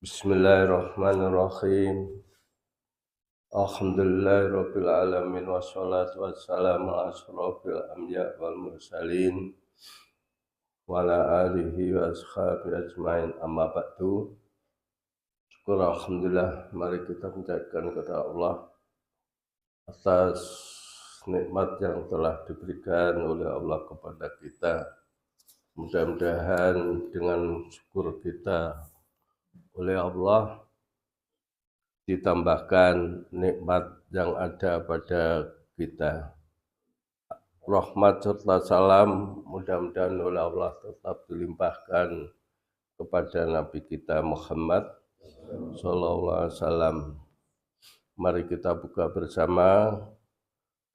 Bismillahirrahmanirrahim. Alhamdulillahirabbil alamin wassalatu wassalamu ala asyrofil anbiya wal mursalin wa ala alihi wa ashabihi ajmain, amma ba'du. Syukur alhamdulillah, mari kita menjadikan kepada Allah atas nikmat yang telah diberikan oleh Allah kepada kita. Mudah-mudahan dengan syukur kita oleh Allah ditambahkan nikmat yang ada pada kita. Rahmat serta salam mudah-mudahan oleh Allah tetap dilimpahkan kepada Nabi kita Muhammad sallallahu alaihi wasallam. Mari kita buka bersama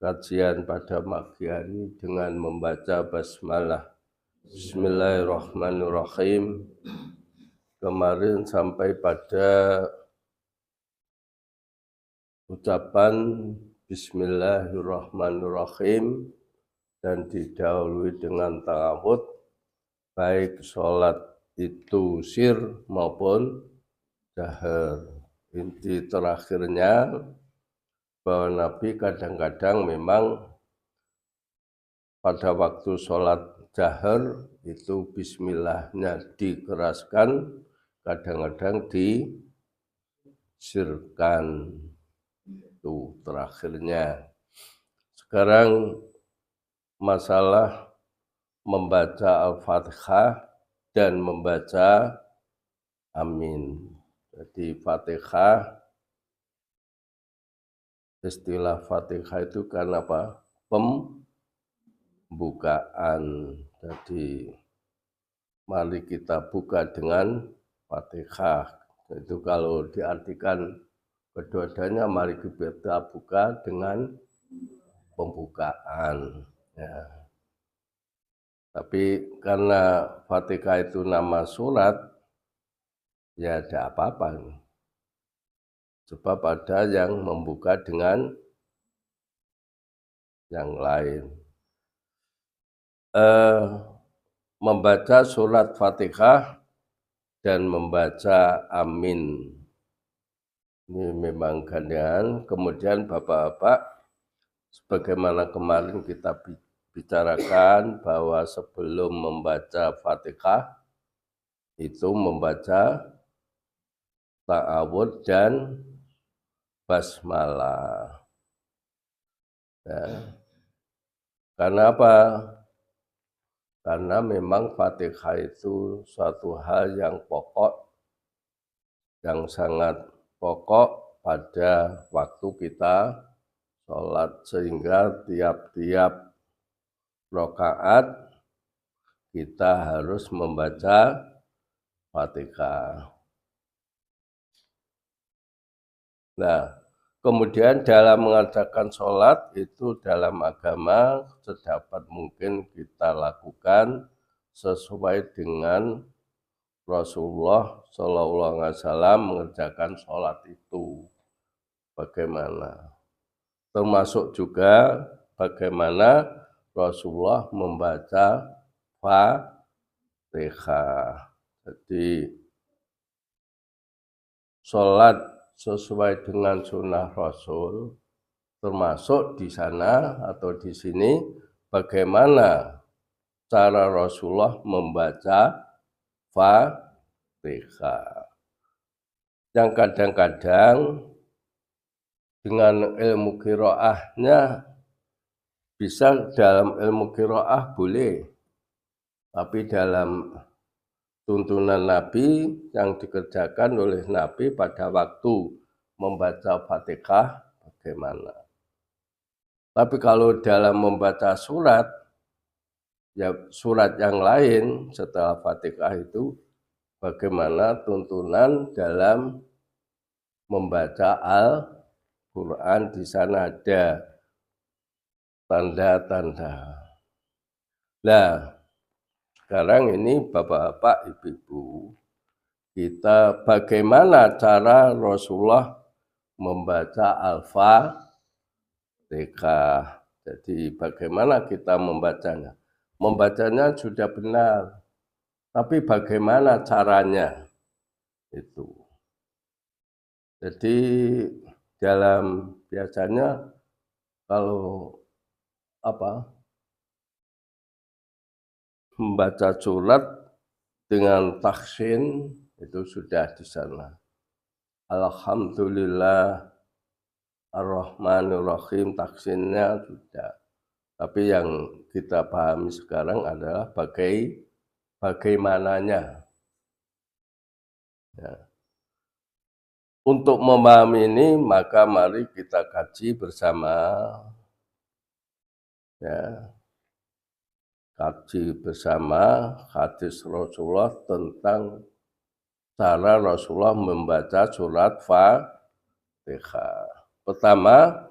kajian pada pagi hari dengan membaca basmalah. Bismillahirrahmanirrahim. Kemarin sampai pada ucapan Bismillahirrahmanirrahim dan didahului dengan ta'awud, baik sholat itu sir maupun jahar. Inti terakhirnya bahwa Nabi kadang-kadang memang pada waktu sholat jahar itu bismillahnya dikeraskan, kadang-kadang disirkan. Itu terakhirnya. Sekarang masalah membaca Al-Fatihah dan membaca Amin. Jadi Fatihah, istilah Fatihah itu kan apa? Pembukaan. Jadi mari kita buka dengan Fatihah. Itu kalau diartikan kedua-duanya, mari kita buka dengan pembukaan. Ya. Tapi karena Fatihah itu nama surat, ya ada apa-apa. Sebab ada yang membuka dengan yang lain. Membaca surat Fatihah dan membaca Amin. Ini memang gandengan. Kemudian Bapak-Bapak, sebagaimana kemarin kita bicarakan bahwa sebelum membaca Fatihah itu membaca ta'awud dan basmalah. Ya. Karena apa? Karena memang Fatihah itu suatu hal yang pokok, yang sangat pokok pada waktu kita sholat, sehingga tiap-tiap rakaat kita harus membaca Fatihah. Nah, kemudian dalam mengerjakan sholat itu dalam agama sedapat mungkin kita lakukan sesuai dengan Rasulullah Shallallahu Alaihi Wasallam mengerjakan sholat itu bagaimana. Termasuk juga bagaimana Rasulullah membaca Fatihah. Jadi sholat sesuai dengan sunnah Rasul, termasuk di sana atau di sini bagaimana cara Rasulullah membaca Fatihah. Yang kadang-kadang dengan ilmu qiraahnya bisa, dalam ilmu qiraah boleh, tapi dalam tuntunan Nabi yang dikerjakan oleh Nabi pada waktu membaca Fatihah bagaimana. Tapi kalau dalam membaca surat, ya surat yang lain setelah Fatihah itu bagaimana tuntunan dalam membaca Al-Quran. Di sana ada tanda-tanda. Nah, sekarang ini Bapak-bapak, Ibu-ibu, kita bagaimana cara Rasulullah membaca Al-Fatihah. Jadi bagaimana kita membacanya? Membacanya sudah benar, tapi bagaimana caranya itu. Jadi dalam biasanya kalau membaca surat dengan tahsin itu sudah di sana. Alhamdulillah Ar-Rahmanir-Rahim tahsinnya sudah. Tapi yang kita pahami sekarang adalah bagaimananya. Ya. Untuk memahami ini maka mari kita kaji bersama. Ya. Kaji bersama hadis Rasulullah tentang cara Rasulullah membaca surat Fatihah. Pertama,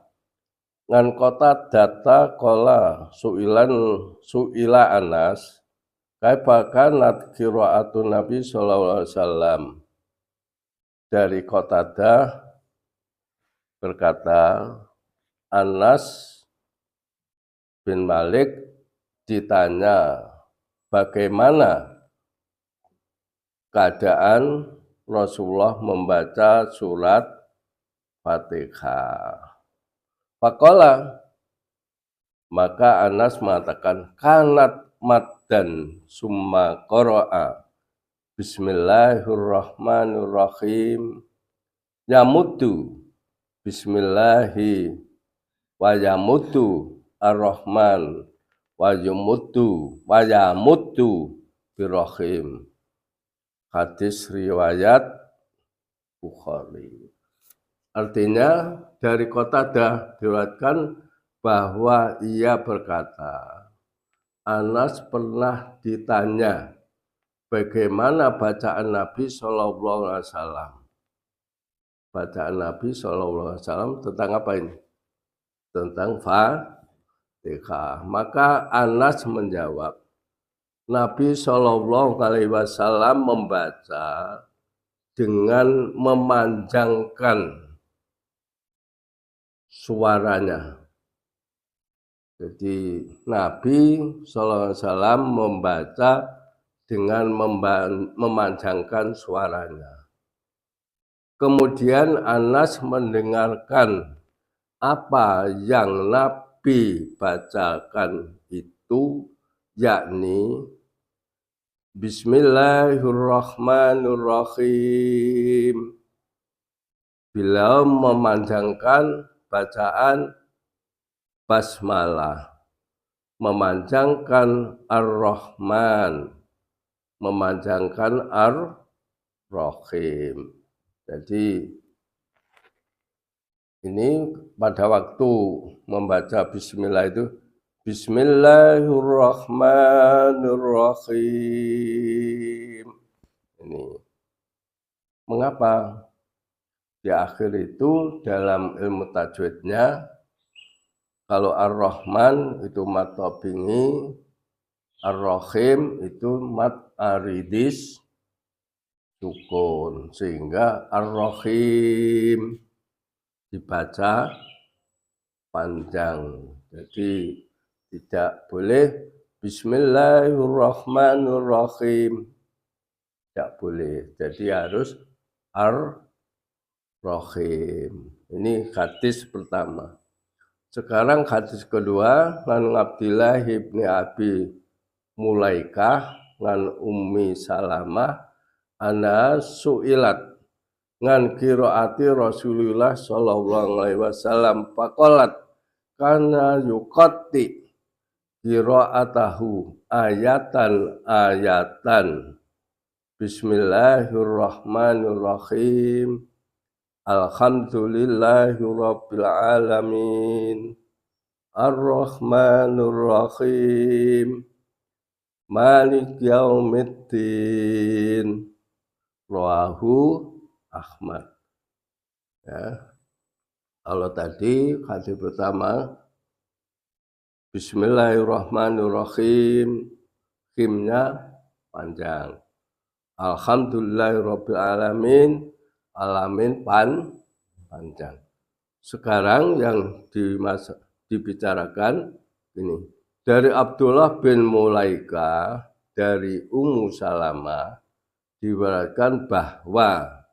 ngan kota data kola suila Anas kaifa kanat qiraatun Nabi sallallahu alaihi wasallam. Dari Qatadah berkata, Anas bin Malik ditanya bagaimana keadaan Rasulullah membaca surat Fatihah. Faqala, maka Anas mengatakan kanat maddan summa qara'a Bismillahirrahmanirrahim yamuddu bismillahi wa yamuddu ar-rahman wa yamuddu birrahim. Hadis riwayat Bukhari. Artinya dari Qatadah diriwayatkan bahwa ia berkata, Anas pernah ditanya bagaimana bacaan Nabi Shallallahu Alaihi Wasallam. Bacaan Nabi Shallallahu Alaihi Wasallam tentang apa ini? Tentang Fatihah. Maka Anas menjawab, Nabi Shallallahu Alaihi Wasallam membaca dengan memanjangkan suaranya. Jadi Nabi SAW membaca dengan memanjangkan suaranya. Kemudian Anas mendengarkan apa yang Nabi bacakan itu, yakni Bismillahirrahmanirrahim. Beliau memanjangkan bacaan basmalah, memanjangkan ar-Rahman, memanjangkan ar-Rahim. Jadi ini pada waktu membaca bismillah itu Bismillahirrahmanirrahim. Ini mengapa? Di akhir itu dalam ilmu tajwidnya, kalau Ar-Rahman itu mat tobingi, Ar-Rahim itu mat aridis sukun, sehingga Ar-Rahim dibaca panjang. Jadi tidak boleh Bismillahirrahmanirrahim, tidak boleh. Jadi harus Ar-Rahim. Ini hadis pertama. Sekarang hadis kedua, ngan Abdillah ibni Abi Mulaikah ngan Ummi Salamah ana su'ilat ngan qiraati Rasulullah sallallahu alaihi wasallam faqalat kana yuqatti qiraatahu ayatan Bismillahirrahmanirrahim. Alhamdulillahi Rabbil Alamin Ar-Rahmanir-Rahim Malik Yaumiddin. Rawahu Ahmad. Ya. Kalau tadi hadis pertama Bismillahirrahmanirrahim, himnya panjang. Alhamdulillahi Rabbil Alamin, alamin panjang. Sekarang yang dibicarakan ini dari Abdullah bin Mulaika dari Ummu Salamah diriwayatkan bahwa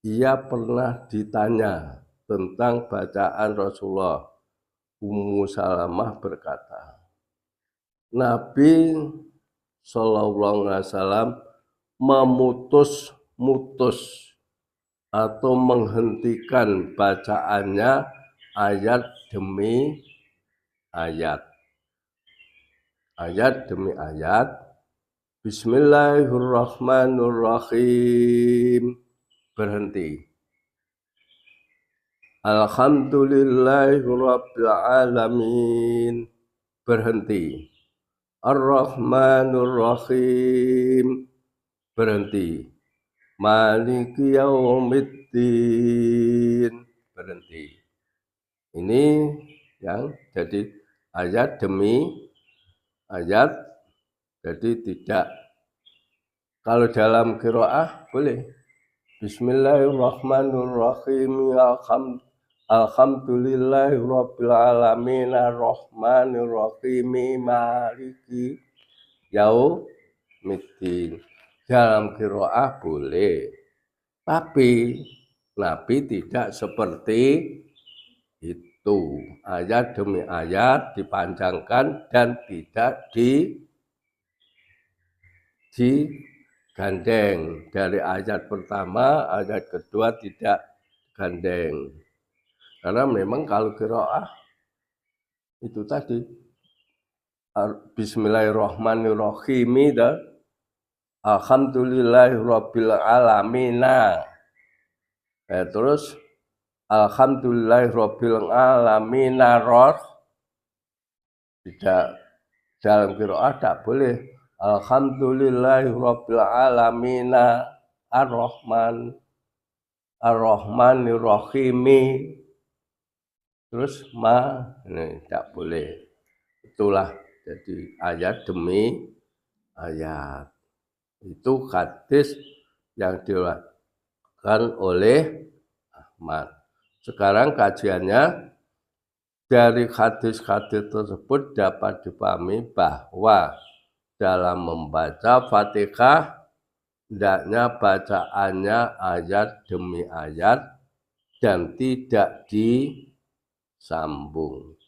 ia pernah ditanya tentang bacaan Rasulullah. Ummu Salamah berkata, Nabi Shallallahu Alaihi Wasallam memutus atau menghentikan bacaannya ayat demi ayat. Ayat demi ayat. Bismillahirrahmanirrahim. Berhenti. Alhamdulillahirabbil alamin. Berhenti. Ar-Rahmanir-Rahim. Berhenti. Maliki yaumiddin. Berhenti. Ini yang jadi ayat demi ayat. Jadi tidak. Kalau dalam qiraah boleh. Bismillahirrahmanirrahim. Alhamdulillahirabbil alamin arrahmanirrahim maliki yaumiddin. Dalam qiraah boleh. Tapi Nabi tidak seperti itu. Ayat demi ayat dipanjangkan dan tidak digandeng. Dari ayat pertama, ayat kedua tidak gandeng. Karena memang kalau qiraah itu tadi Bismillahirrahmanirrahim dan Alhamdulillahirabbil alamin. Terus Alhamdulillahirabbil alamin tidak dalam qiraah tak boleh. Alhamdulillahirabbil alamin arrahmanirrahim. Terus ini tidak boleh. Itulah jadi ayat demi ayat. Itu hadis yang diriwayatkan oleh Ahmad. Sekarang kajiannya dari hadis-hadis tersebut dapat dipahami bahwa dalam membaca Fatihah hendaknya bacaannya ayat demi ayat dan tidak disambung.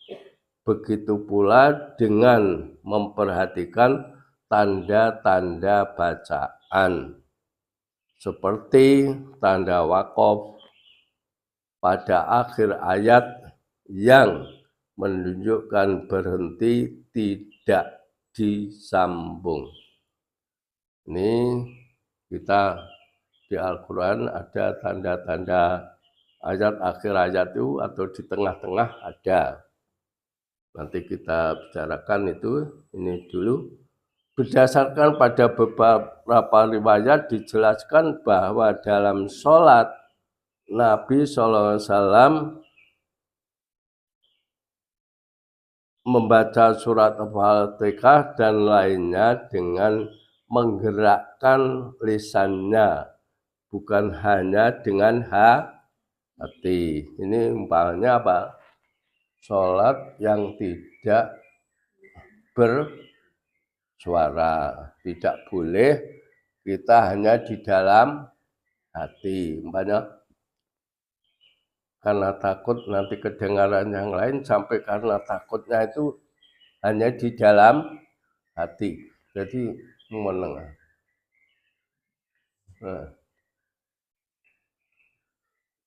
Begitu pula dengan memperhatikan tanda-tanda bacaan seperti tanda waqaf pada akhir ayat yang menunjukkan berhenti tidak disambung. Ini kita di Al-Quran ada tanda-tanda ayat akhir ayat itu atau di tengah-tengah ada. Nanti kita bicarakan itu, ini dulu. Berdasarkan pada beberapa riwayat dijelaskan bahwa dalam sholat Nabi SAW membaca surat Al-Fatihah dan lainnya dengan menggerakkan lisannya, bukan hanya dengan hati. Ini umpamanya apa? Sholat yang tidak bersuara, tidak boleh kita hanya di dalam hati. Umpamanya karena takut nanti kedengaran yang lain, sampai karena takutnya itu hanya di dalam hati. Jadi menengah. Nah,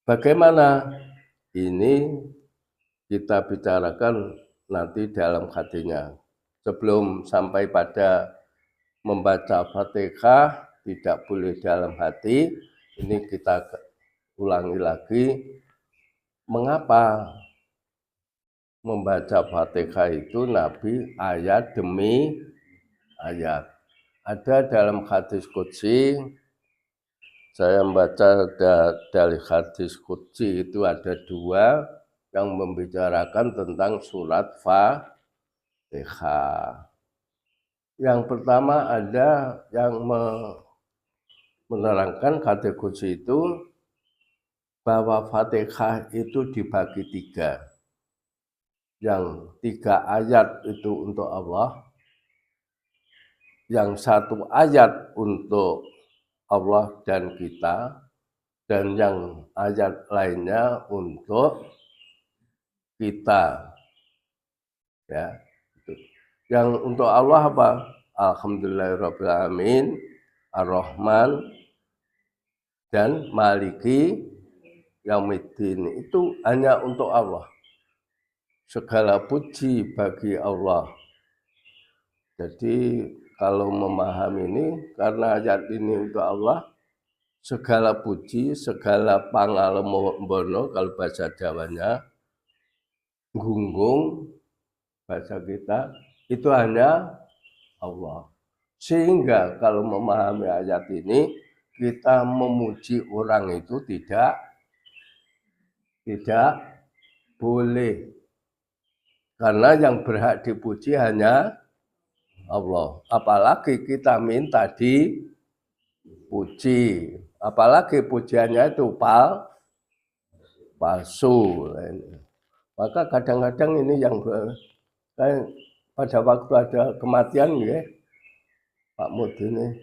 bagaimana ini kita bicarakan nanti dalam hatinya. Sebelum sampai pada membaca Fatihah tidak boleh dalam hati. Ini kita ulangi lagi. Mengapa membaca Fatihah itu Nabi ayat demi ayat? Ada dalam hadis qudsi, saya membaca dari hadis qudsi itu ada dua yang membicarakan tentang surat Fatihah. Yang pertama ada yang menerangkan hadis qudsi itu bahwa Fatihah itu dibagi tiga. Yang 3 ayat itu untuk Allah, yang 1 ayat untuk Allah dan kita, dan yang ayat lainnya untuk kita, ya. Yang untuk Allah apa? Alhamdulillahirrabbilalamin, Ar-Rahman, dan Maliki Yaumiddin. Itu hanya untuk Allah. Segala puji bagi Allah. Jadi kalau memahami ini, karena ayat ini untuk Allah, segala puji, segala pangalamono, kalau bahasa Jawanya, gunggung, bahasa kita, itu hanya Allah. Sehingga kalau memahami ayat ini, kita memuji orang itu tidak boleh. Karena yang berhak dipuji hanya Allah. Apalagi kita minta dipuji. Apalagi pujiannya itu palsu. Maka kadang-kadang ini yang pada waktu ada kematian ya, Pak Mud ini,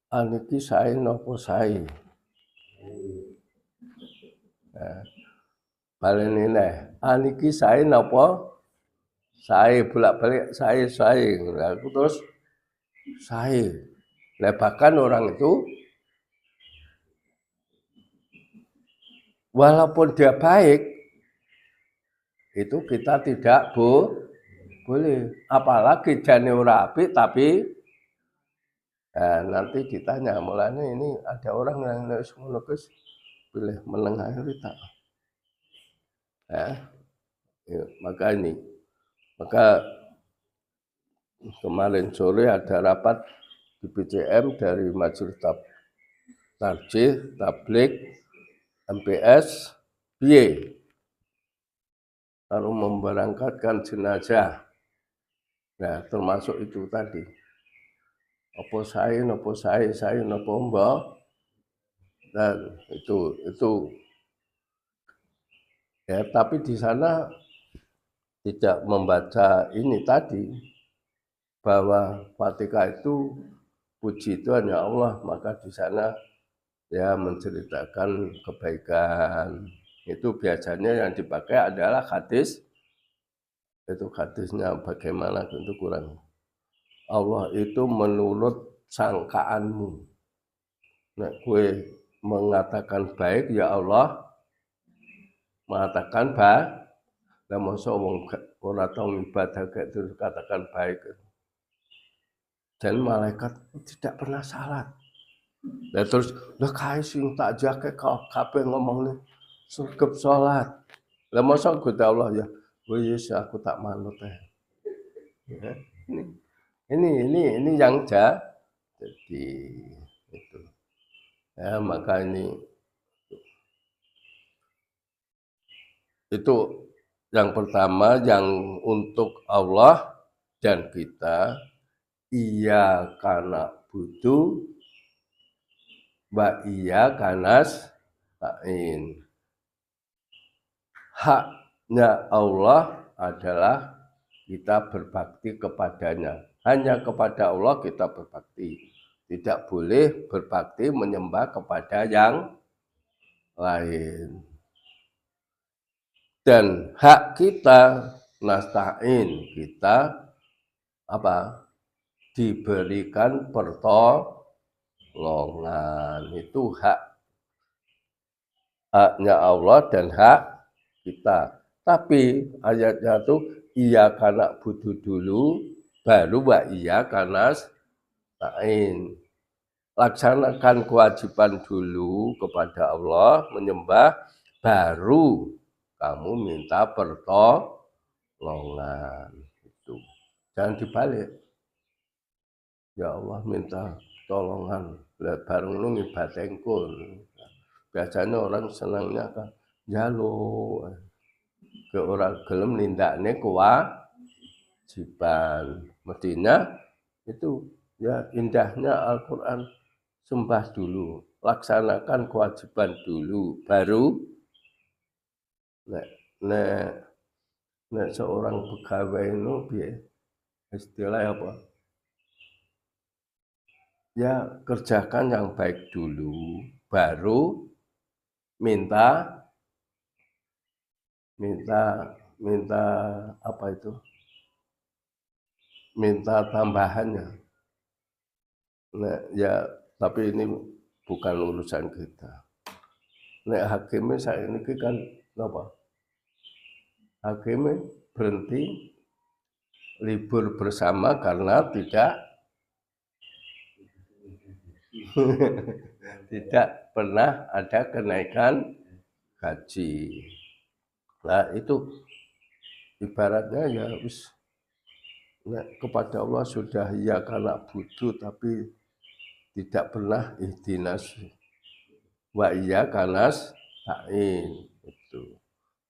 aniki sae nopo sae. Balen ini, aniki sae nopo sae, bolak-balik sae. Aku terus sae. Bahkan orang itu walaupun dia baik, itu kita tidak boleh. Apalagi jane ora apik tapi nanti ditanya, mulanya ini ada orang yang ngono Gus, pilih menengah kita. Maka kemarin sore ada rapat di BCM dari Majelis Tarjih, Tabligh, MPS, piye kalau memberangkatkan jenazah. Nah, termasuk itu tadi. Apa sae, napa mbok. Dan itu ya, tapi di sana tidak membaca ini tadi, bahwa Fatihah itu puji itu hanya Allah, maka di sana ya menceritakan kebaikan. Itu biasanya yang dipakai adalah hadis. Itu hadisnya bagaimana itu kurang. Allah itu menurut sangkaanmu. Nek kue mengatakan baik, ya Allah mengatakan baik. Lah masa wong ora tau ibadah kayak terus katakan baik. Dan malaikat tidak pernah salah. Dan terus lah kae sing tak jake kabeh ngomong sregep salat. Lah masa Gusti Allah ya, wis aku tak manut ya. Ini yang jadi itu. Ya, maka itu yang pertama, yang untuk Allah dan kita, iya karena butuh, wa iya kanas ta'in. Haknya Allah adalah kita berbakti kepadanya. Hanya kepada Allah kita berbakti. Tidak boleh berbakti menyembah kepada yang lain. Dan hak kita nasta'in, kita diberikan pertolongan. Itu haknya Allah dan hak kita. Tapi ayatnya itu iya karena butuh dulu, baru iya karena nasta'in. Laksanakan kewajiban dulu kepada Allah, menyembah, baru kamu minta pertolongan. Itu jangan dibalik. Ya Allah minta tolongan, bareng lu ngibadengkul. Biasanya orang senangnya kan jalo, ke orang gelem nindakne kewajiban. Mestinya itu ya indahnya Al-Quran, sembah dulu, laksanakan kewajiban dulu, baru nek seorang pegawai itu istilah apa? Ya kerjakan yang baik dulu, baru minta apa itu? Minta tambahannya. Nah, ya tapi ini bukan urusan kita. Nek hakimnya saya ini kan apa? Hakimnya berhenti libur bersama karena tidak pernah ada kenaikan gaji. Nah itu ibaratnya ya wis kepada Allah sudah ya karena butuh tapi tidak pernah ihdinas wa iya kanas ta'in itu.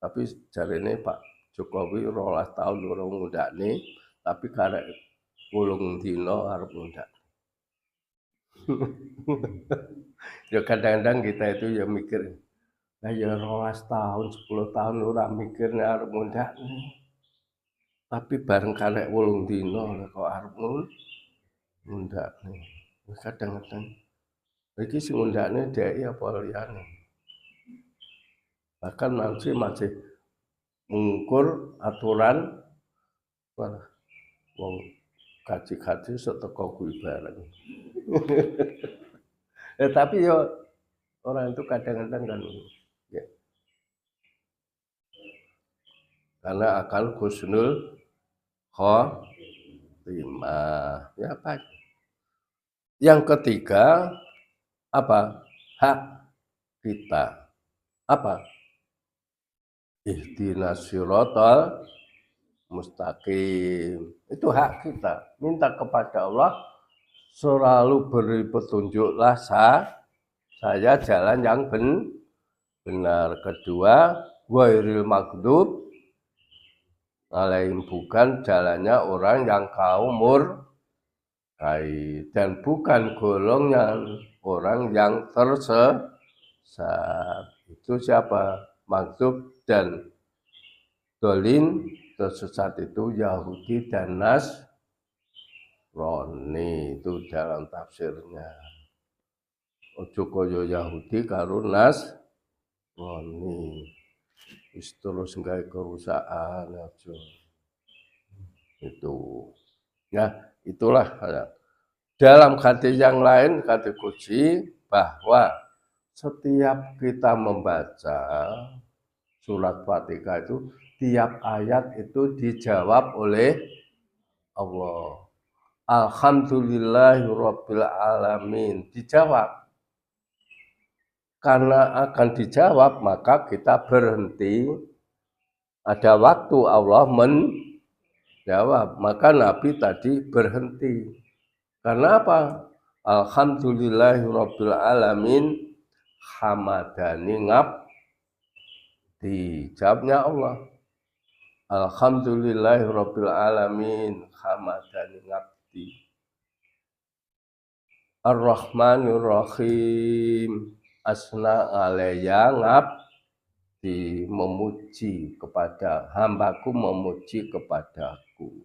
Tapi jari ini Pak Jokowi 12 tahun urung ngundakne tapi karek 8 dina arep ngundak. Ya kadang-kadang kita itu ya mikir, nah ya 12 tahun, 10 tahun ora mikir nek arep ngundak. Tapi bareng karek 8 dina kok arep ngundak. Kadang-kadang iki sing ngundakne dhek apa liyane. Bahkan masih mengukur aturan wong kaji-kaji seteko kuwi bareng. Tapi yo orang itu kadang-kadang kan ya, karena akan husnul khotimah. Ya apa? Yang ketiga apa? Hak kita. Apa? Ihdinas siratal mustaqim. Itu hak kita. Minta kepada Allah selalu beri petunjuklah saya jalan yang benar. Kedua, ghairil maghdub alaihim, bukan jalannya orang yang kaum murkai, dan bukan golongan orang yang tersesat. Itu siapa? Maghdub dan dolin tersesat itu Yahudi dan Nasrani, itu dalam tafsirnya. Ojo kaya Yahudi karo Nasrani. Wis terus gawe kerusakan aja. Itu. Ya, itulah dalam hadis yang lain kata kunci bahwa setiap kita membaca surat Fatihah itu tiap ayat itu dijawab oleh Allah. Alhamdulillahirabbil alamin, dijawab. Karena akan dijawab maka kita berhenti. Ada waktu Allah menjawab, maka Nabi tadi berhenti. Karena apa? Alhamdulillahirabbil alamin, hamadani dijawabnya Allah. Alhamdulillahirabbil alamin, hamadani ngabdi. Ar-Rahmanir Rahim, asna alayya ngabdi, memuji kepada hambaku, memuji kepadaku.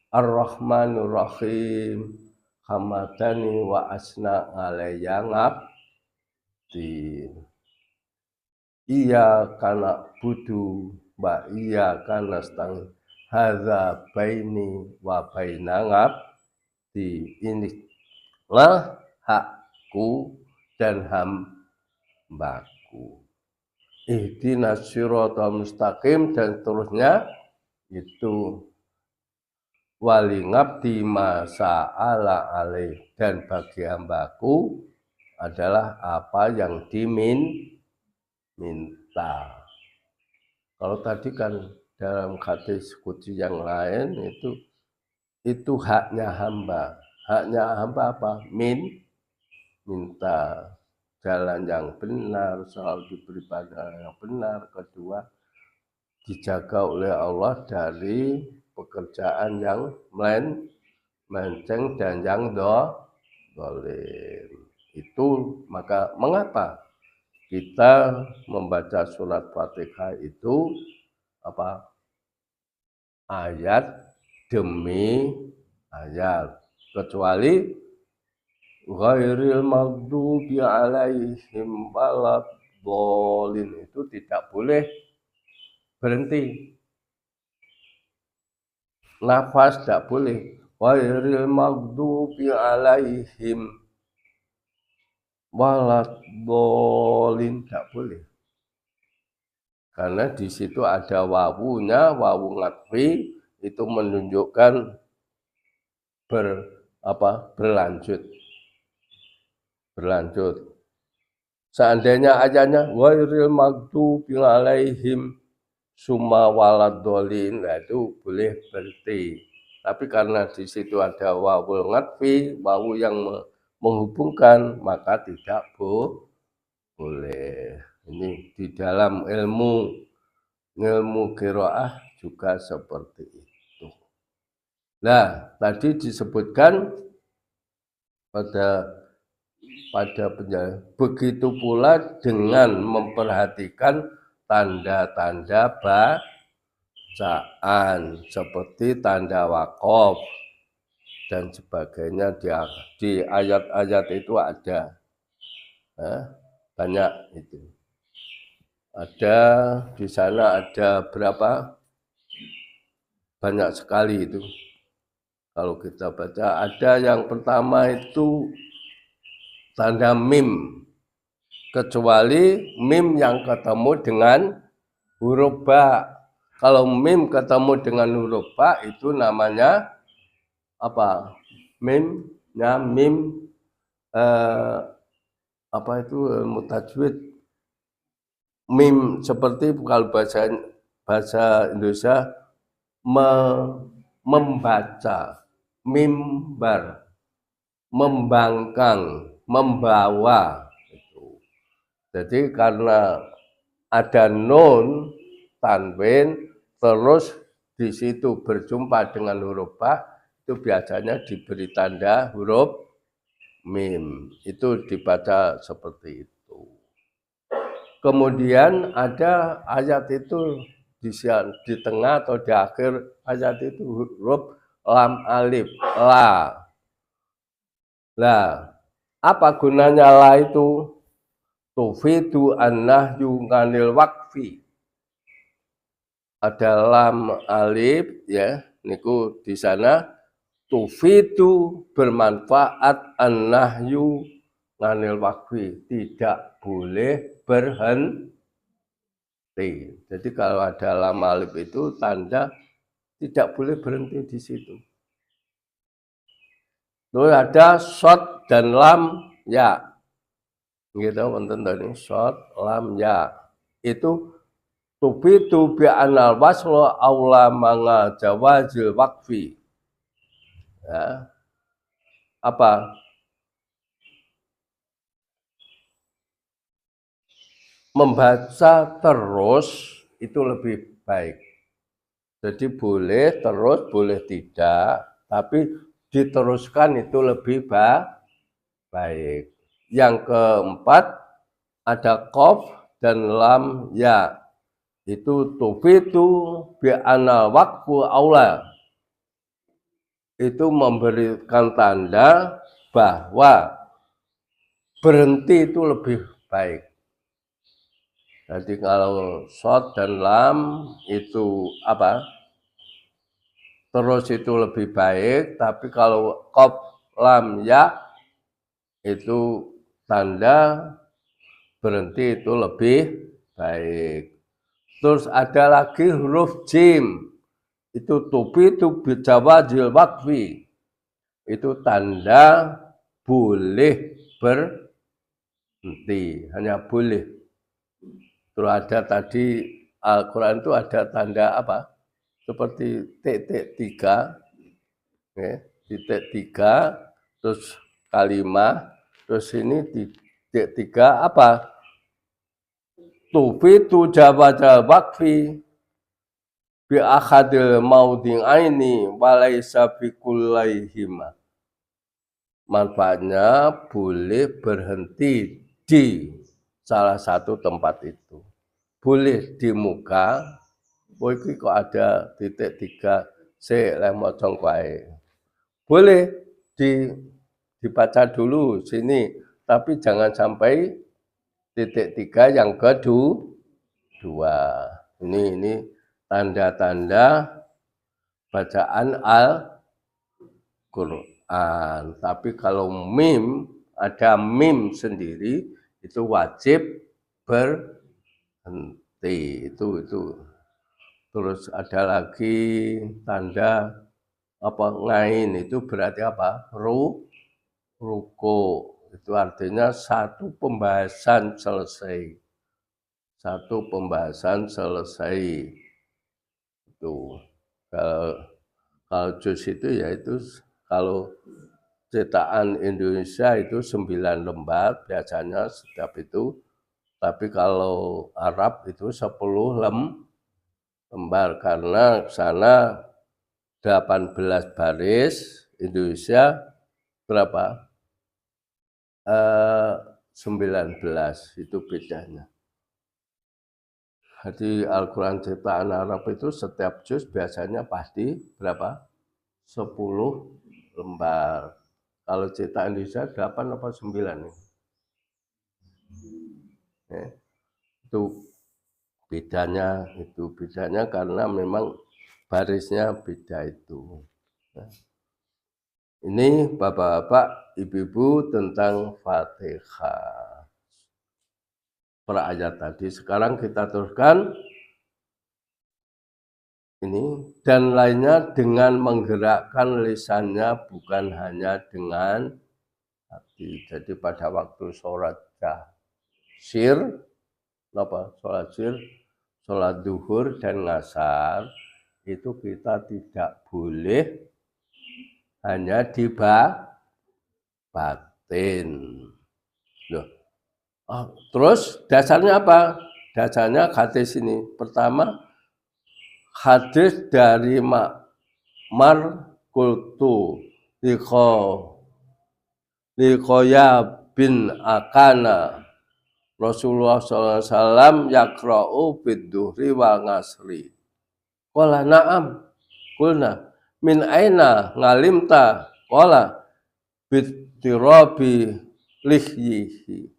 Ar-Rahmanir Rahim, hamadani wa asna alayya ngabdi. Iya kana budu wa iya kana stang hadza baini wa baina ngabdi, inilah hakku dan hambaku. Ihdinas siratal mustaqim, dan seterusnya itu wali ngabdi masa'ala alaih, dan bagi hambaku adalah apa yang diminta. Kalau tadi kan dalam hadis qudsi yang lain itu haknya hamba. Haknya hamba apa? Minta jalan yang benar, selalu diberi pandangan yang benar. Kedua, dijaga oleh Allah dari pekerjaan yang melenceng dan yang dolim. Itu maka mengapa kita membaca surat Fatihah itu apa? Ayat demi ayat, kecuali ghairil maghdubi alaihim waladdallin itu tidak boleh berhenti. Nafas tidak boleh. Ghairil maghdubi alaihim waladdallin tidak boleh. Karena di situ ada wawunya, wawu ngatfi itu menunjukkan berlanjut. Seandainya ayatnya ghairil maghdubi alaihim summa waladdallin, nah itu boleh berhenti. Tapi karena di situ ada wawul ngatfi, wawu yang menghubungkan, maka tidak boleh. Ini di dalam ilmu qiraah juga seperti itu. Nah, tadi disebutkan pada penjelasan. Begitu pula dengan memperhatikan tanda-tanda bacaan seperti tanda waqaf dan sebagainya di ayat-ayat itu ada banyak itu. Ada di sana ada berapa? Banyak sekali itu. Kalau kita baca ada yang pertama itu tanda mim, kecuali mim yang ketemu dengan huruf ba. Kalau mim ketemu dengan huruf ba itu namanya apa? Mimnya mim apa itu mutajwid. Mim seperti kalau bahasa Indonesia membaca, mimbar, membangkang, membawa. Jadi karena ada nun tanwin terus di situ berjumpa dengan huruf ba, itu biasanya diberi tanda huruf mim. Itu dibaca seperti itu. Kemudian ada ayat itu di tengah atau di akhir ayat itu huruf lam alif la. Lah, apa gunanya la itu? Tufidu an-nahyu 'anil waqfi. Ada lam alif ya, niku di sana tufidu bermanfaat an-nahyu 'anil waqfi, tidak boleh berhenti. Jadi kalau ada lam alif itu tanda tidak boleh berhenti di situ. Terus ada shad dan lam ya. Gitu wonten tadi shad lam ya. Itu tufidu bi anal wasla aula manga jawazil waqfi. Ya. Apa? Membaca terus itu lebih baik. Jadi boleh terus, boleh tidak, tapi diteruskan itu lebih baik. Yang keempat ada qaf dan lam ya. Itu tufidu bi anal waqfu aula. Itu memberikan tanda bahwa berhenti itu lebih baik. Jadi kalau shad dan lam itu apa? Terus itu lebih baik, tapi kalau qaf lam ya itu tanda berhenti itu lebih baik. Terus ada lagi huruf jim. Itu tufidu bi jawazil waqfi. Itu tanda boleh berhenti, hanya boleh. Terus ada tadi Al-Quran itu ada tanda apa? Seperti titik 3, ya, titik 3, terus kalimat, terus ini titik 3 apa? Tufidu jawazal waqfi bi akhadil mauding aini walaysa bi kullaihima. Manfaatnya boleh berhenti di salah satu tempat itu. Boleh di muka, iki kok ada titik 3 sik lek mocong kae. Boleh di dibaca dulu sini, tapi jangan sampai titik 3 yang kedua. Ini tanda-tanda bacaan Al-Quran. Tapi kalau mim, ada mim sendiri, itu wajib berhenti. Itu. Terus ada lagi tanda apa ngain, itu berarti apa? Ruko. Itu artinya satu pembahasan selesai. Itu kalau juz itu yaitu kalau cetakan Indonesia itu 9 lembar biasanya setiap itu, tapi kalau Arab itu 10 lembar karena sana 18 baris, Indonesia berapa? 19, itu bedanya. Jadi Al-Quran cetakan Arab itu setiap juz biasanya pasti berapa? 10 lembar. Kalau cetakan Indonesia 8 apa 9 nih? Itu bedanya karena memang barisnya beda itu. Ini Bapak-bapak, Ibu-ibu tentang Fatihah. Per ayat tadi. Sekarang kita teruskan ini dan lainnya dengan menggerakkan lisannya, bukan hanya dengan hati. Jadi pada waktu sholat sir, sholat duhur dan ngasar, itu kita tidak boleh hanya di batin. Loh. Terus dasarnya apa? Dasarnya hadis ini. Pertama, hadis dari Ma'mar Qultu Liqoya bin Akana Rasulullah SAW yakra'u bid-duhri wa ngasri. Qala na'am. Qulna min aina ngalimta? Qala bitirabi lihyihi.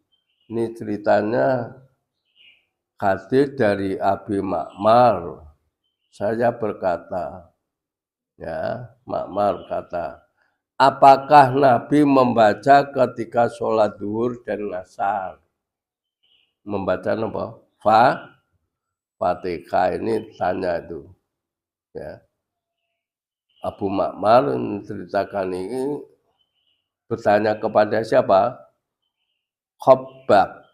Ini ceritanya hadis dari Abi Ma'mar. Saya berkata, ya, Ma'mar kata, apakah Nabi membaca ketika sholat duhur dan ngasar? Membaca apa? Fatihah, ini tanya itu. Ya. Abu Ma'mar menceritakan ini bertanya kepada siapa? Khobbab.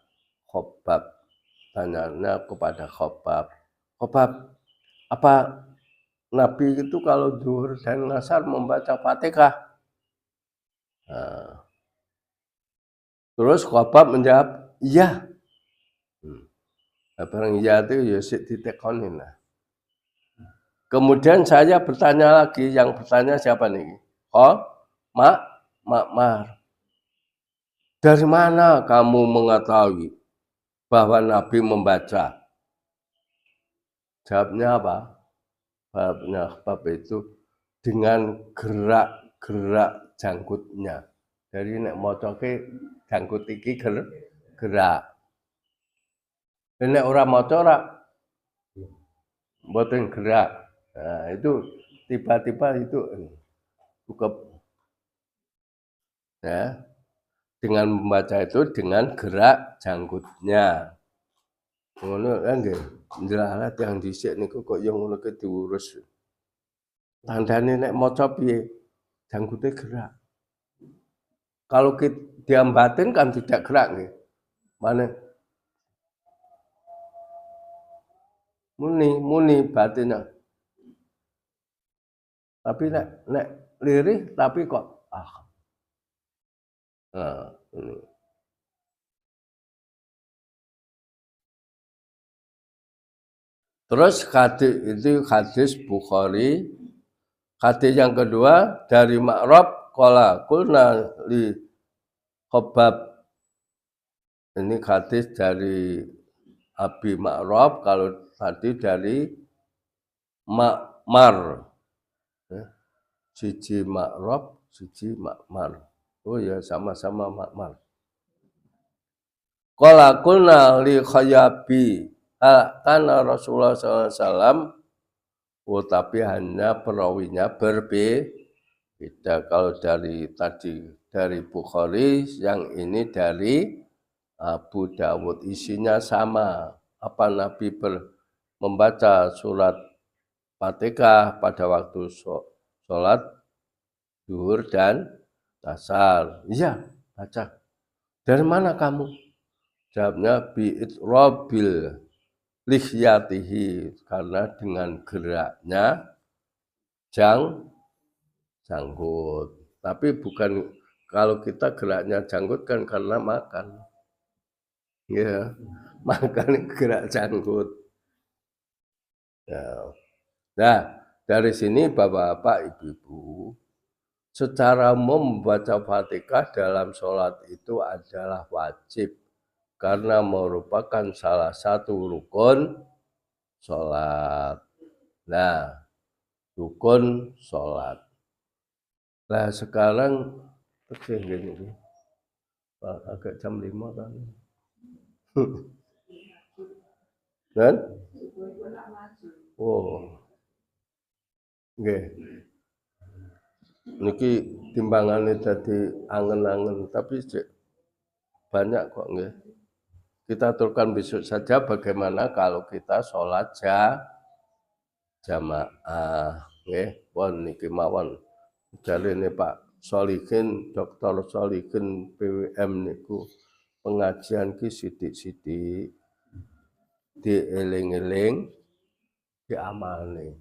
Tanyanya kepada Khobbab. Khobbab, apa Nabi itu kalau duhur dan ngasar membaca Fatihah? Nah, terus Khobbab menjawab, iya. Barang iya itu ya ditekonin lah. Kemudian saya bertanya lagi, yang bertanya siapa nih? Ma'mar. Dari mana kamu mengetahui bahwa Nabi membaca? Jawabnya apa? Bab itu dengan gerak-gerak janggutnya. Jadi nek mocoke janggut iki gerak. Nek ora maca ora mboten gerak. Nah, itu tiba-tiba itu cukup ya. Dengan membaca itu dengan gerak janggutnya. Ngono kan nggih. Njelalat yang dhisik niku kok yo ngono ke diurus. Tandane nek maca piye? Janggute gerak. Kalau diambatin kan tidak gerak nggih. Mana muni batinnya. Tapi nek lirih tapi kok Nah, ini. Terus hadis Bukhari. Hadis yang kedua dari Ma'rab qala qulna li Khobbab. Ini hadis dari Abi Ma'rab, kalau tadi dari Ma'mar. Siji Ma'rab, siji Ma'mar. Oh ya, sama-sama makmal. Qala qulna li Khayyabi, kana Rasulullah SAW, oh tapi hanya perawinya berbeda. Kalau dari tadi dari Bukhari, yang ini dari Abu Dawud, isinya sama. Apa Nabi membaca surat Fatihah pada waktu sholat zuhur dan asar. Iya, baca. Dari mana kamu? Jawabnya bi'itrabil lihyatihi, karena dengan geraknya janggut. Tapi bukan, kalau kita geraknya janggut kan karena makan. Ya, makan gerak janggut. Ya. Nah, dari sini Bapak-bapak, Ibu-ibu, secara umum membaca Fatihah dalam sholat itu adalah wajib, karena merupakan salah satu rukun sholat. Nah, rukun sholat. Nah, sekarang gini, agak jam 5 kan. Kan? Oh. Nggih. Niki timbangane dadi angen-angen, tapi banyak kok nggih. Kita aturkan besok saja bagaimana kalau kita sholat jamaah. Nggih, pun niki mawon. Jarene Pak Solihin, Dr. Solihin PWM niku, pengajian ki sithik-sithik dieling-eling, diamali.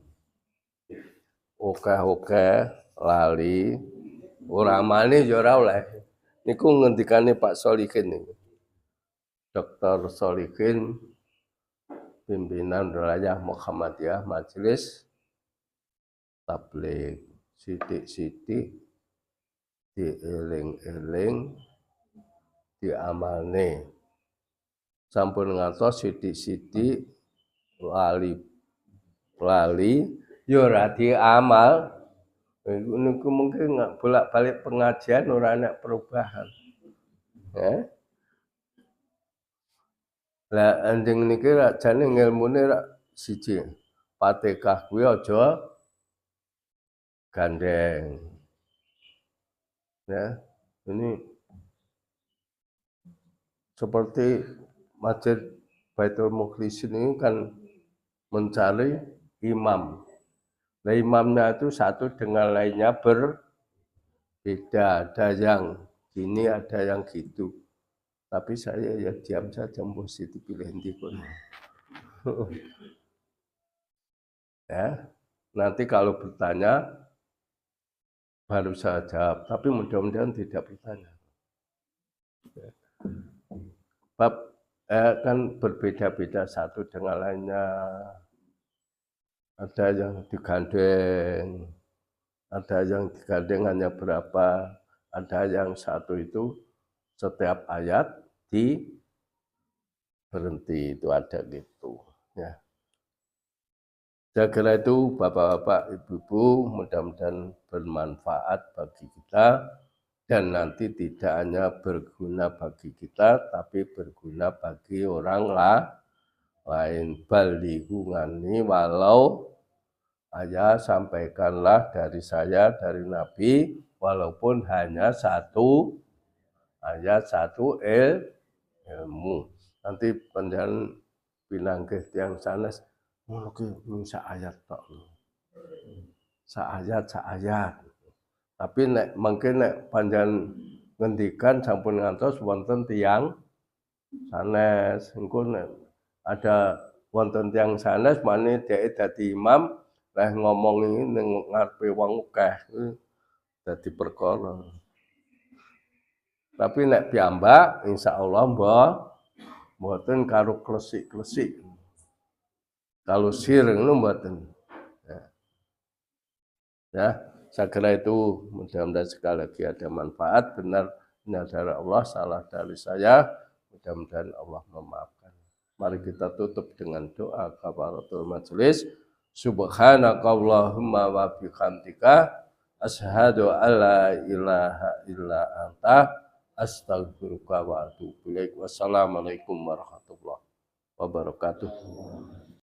Oke lali, ora amane ya ora oleh. Niku ngendikane Pak Solihin niku. Dr. Solihin, pimpinan wilayah Muhammadiyah Majelis Tabligh, sithik-sithik dieling-eling, diamalne. Sampun ngantos sithik-sithik lali ya ora diamal. Niku mungkin nggak bolak-balik pengajian ora ana perubahan. Ya. Lah anjing niki rak jane ngilmune rak siji. Fatihah kuwi aja gandeng. Ya, ini seperti Masjid Baitul Mukhlisin ini kan mencari imam. Nah, imamnya itu satu dengan lainnya berbeda. Ada yang gini, ada yang gitu. Tapi saya ya diam saja, mesti dipilih dikun. Ya, nanti kalau bertanya baru saya jawab. Tapi mudah-mudahan tidak bertanya. Bab kan berbeda-beda satu dengan lainnya. Ada yang digandeng, ada yang digandeng hanya berapa, ada yang satu itu setiap ayat berhenti, itu ada gitu. Ya. Saya kira itu Bapak-bapak, Ibu-ibu, mudah-mudahan bermanfaat bagi kita, dan nanti tidak hanya berguna bagi kita, tapi berguna bagi orang lain. Balighungani, walau ayah sampaikanlah dari saya, dari Nabi, walaupun hanya satu ayat, satu ilmu. Nanti panjenengan pinanggih tiyang sanes, ngono ki sak ayat tok. Sak ayat. Tapi nek mungkin nek panjenengan ngendikan sampun ngantos wonten tiyang sanes, engko nek ada wonten tiyang sanes mane dhek dadi imam, leh ngomong iki ning ngarepe wong akeh dadi perkara. Tapi nek piyambak insyaallah mboten karo klesik-klesik. Kalau sir ngono mboten. Ya, saya kira itu mudah-mudahan sekali lagi ada manfaat, benar dari Allah, salah dari saya, mudah-mudahan Allah memaafkan. Mari kita tutup dengan doa kafaratul majelis. Subhanakallahumma wa bihamdika Asyhadu alla ilaha illa anta astaghfiruka wa atubu ilaik. Wassalamualaikum warahmatullahi wabarakatuh.